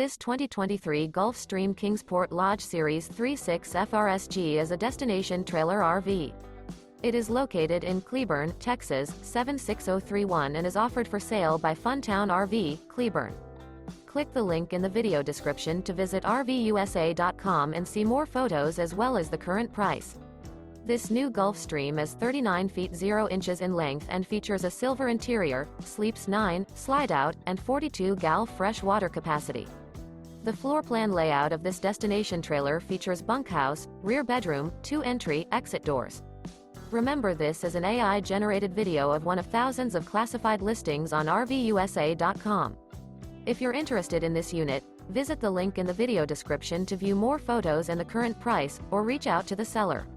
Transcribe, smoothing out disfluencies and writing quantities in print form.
This 2023 Gulfstream Kingsport Lodge Series 36 FRSG is a destination trailer RV. It is located in Cleburne, Texas, 76031 and is offered for sale by Funtown RV, Cleburne. Click the link in the video description to visit RVUSA.com and see more photos as well as the current price. This new Gulfstream is 39 feet 0 inches in length and features a silver interior, sleeps 9, slide-out, and 42 gal fresh water capacity. The floor plan layout of this destination trailer features bunkhouse, rear bedroom, 2 entry, exit doors. Remember, this is an AI-generated video of one of thousands of classified listings on RVUSA.com. If you're interested in this unit, visit the link in the video description to view more photos and the current price, or reach out to the seller.